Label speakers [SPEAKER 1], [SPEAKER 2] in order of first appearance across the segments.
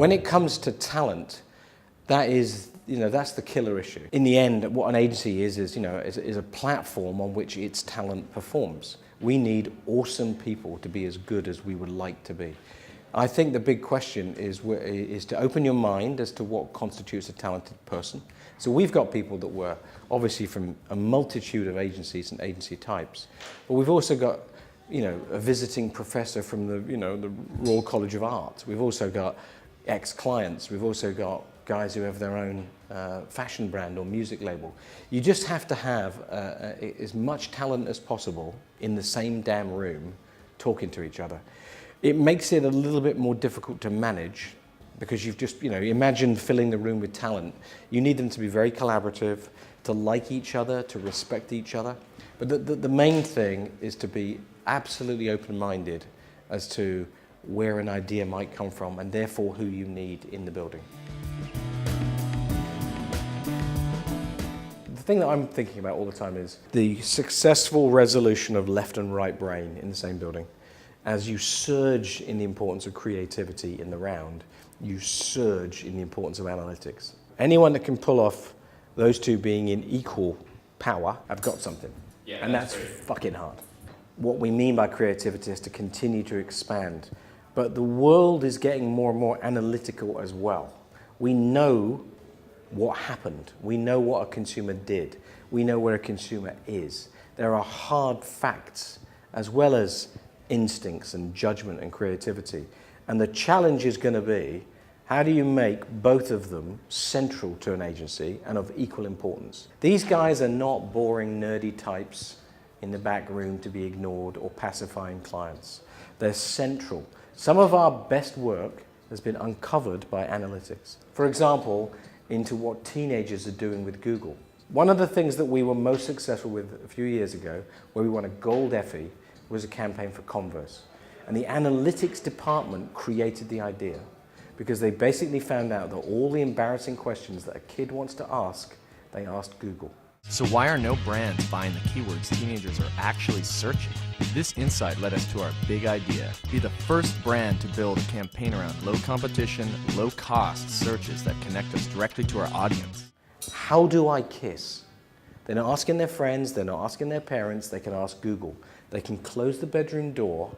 [SPEAKER 1] When it comes to talent, that's the killer issue. In the end, what an agency is a platform on which its talent performs. We need awesome people to be as good as we would like to be. I think the big question is to open your mind as to what constitutes a talented person. So we've got people that were obviously from a multitude of agencies and agency types, but we've also got a visiting professor from the Royal College of Art. We've also got ex-clients. We've also got guys who have their own fashion brand or music label. You just have to have as much talent as possible in the same damn room talking to each other. It makes it a little bit more difficult to manage because you've just, imagine filling the room with talent. You need them to be very collaborative, to like each other, to respect each other. But the main thing is to be absolutely open-minded as to where an idea might come from and therefore who you need in the building. The thing that I'm thinking about all the time is the successful resolution of left and right brain in the same building. As you surge in the importance of creativity in the round, you surge in the importance of analytics. Anyone that can pull off those two being in equal power have got something. Yeah, and that's fucking hard. What we mean by creativity is to continue to expand. But the world is getting more and more analytical as well. We know what happened. We know what a consumer did. We know where a consumer is. There are hard facts as well as instincts and judgment and creativity. And the challenge is going to be, how do you make both of them central to an agency and of equal importance? These guys are not boring, nerdy types in the back room to be ignored or pacifying clients. They're central. Some of our best work has been uncovered by analytics. For example, into what teenagers are doing with Google. One of the things that we were most successful with a few years ago, where we won a gold Effie, was a campaign for Converse. And the analytics department created the idea because they basically found out that all the embarrassing questions that a kid wants to ask, they asked Google.
[SPEAKER 2] So why are no brands buying the keywords teenagers are actually searching? This insight led us to our big idea. Be the first brand to build a campaign around low competition, low cost searches that connect us directly to our audience.
[SPEAKER 1] How do I kiss? They're not asking their friends, they're not asking their parents, they can ask Google. They can close the bedroom door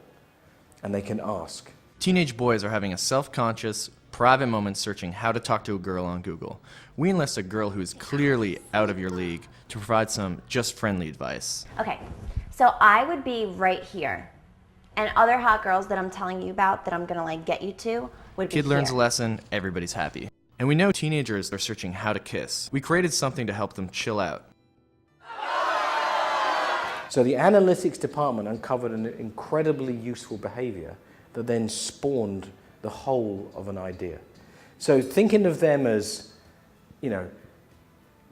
[SPEAKER 1] and they can ask.
[SPEAKER 2] Teenage boys are having a self-conscious, private moment searching how to talk to a girl on Google. We enlist a girl who is clearly out of your league to provide some just friendly advice.
[SPEAKER 3] Okay, so I would be right here. And other hot girls that I'm telling you about that I'm gonna get you to would be
[SPEAKER 2] Kid learns a
[SPEAKER 3] here.
[SPEAKER 2] lesson, everybody's happy. And we know teenagers are searching how to kiss. We created something to help them chill out.
[SPEAKER 1] So the analytics department uncovered an incredibly useful behavior that then spawned the whole of an idea. So thinking of them as,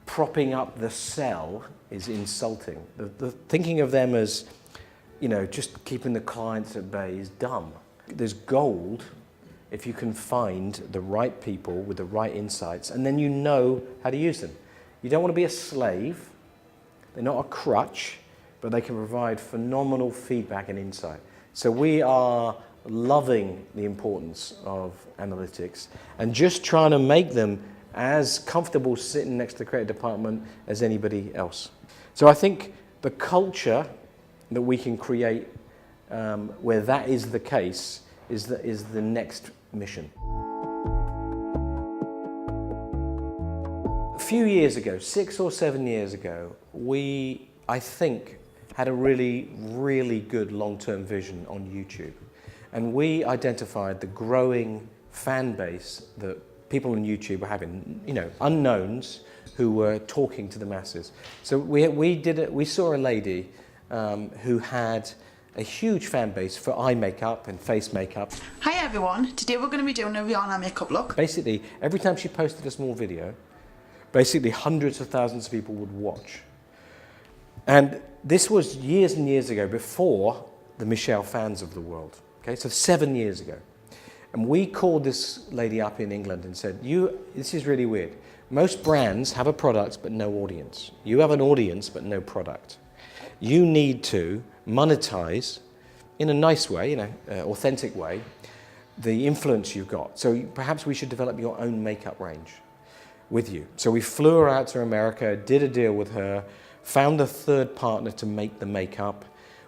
[SPEAKER 1] propping up the cell is insulting. The thinking of them as, just keeping the clients at bay is dumb. There's gold if you can find the right people with the right insights, and then you know how to use them. You don't want to be a slave. They're not a crutch, but they can provide phenomenal feedback and insight. So we are loving the importance of analytics and just trying to make them as comfortable sitting next to the creative department as anybody else. So I think the culture that we can create where that is the case is the next mission. A few years ago, 6 or 7 years ago, we, I think, had a really, really good long-term vision on YouTube. And we identified the growing fan base that people on YouTube were having, unknowns who were talking to the masses. So we saw a lady who had a huge fan base for eye makeup and face makeup.
[SPEAKER 4] Hi everyone, today we're going to be doing a Rihanna makeup look.
[SPEAKER 1] Basically, every time she posted a small video, basically hundreds of thousands of people would watch. And this was years and years ago, before the Michelle fans of the world. Okay, so 7 years ago. And we called this lady up in England and said, this is really weird. Most brands have a product but no audience. You have an audience but no product. You need to monetize in a nice way, authentic way, the influence you've got. So perhaps we should develop your own makeup range with you. So we flew her out to America, did a deal with her, found a third partner to make the makeup,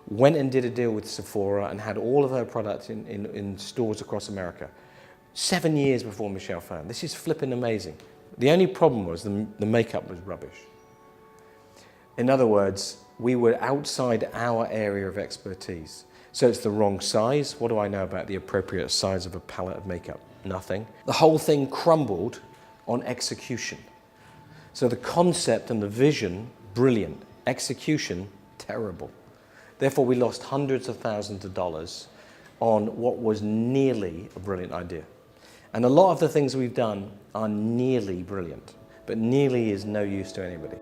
[SPEAKER 1] went and did a deal with Sephora and had all of her products in stores across America. 7 years before Michelle Phan. This is flipping amazing. The only problem was the makeup was rubbish. In other words, we were outside our area of expertise. So it's the wrong size. What do I know about the appropriate size of a palette of makeup? Nothing. The whole thing crumbled on execution. So the concept and the vision, brilliant. Execution, terrible. Therefore, we lost hundreds of thousands of dollars on what was nearly a brilliant idea. And a lot of the things we've done are nearly brilliant, but nearly is no use to anybody.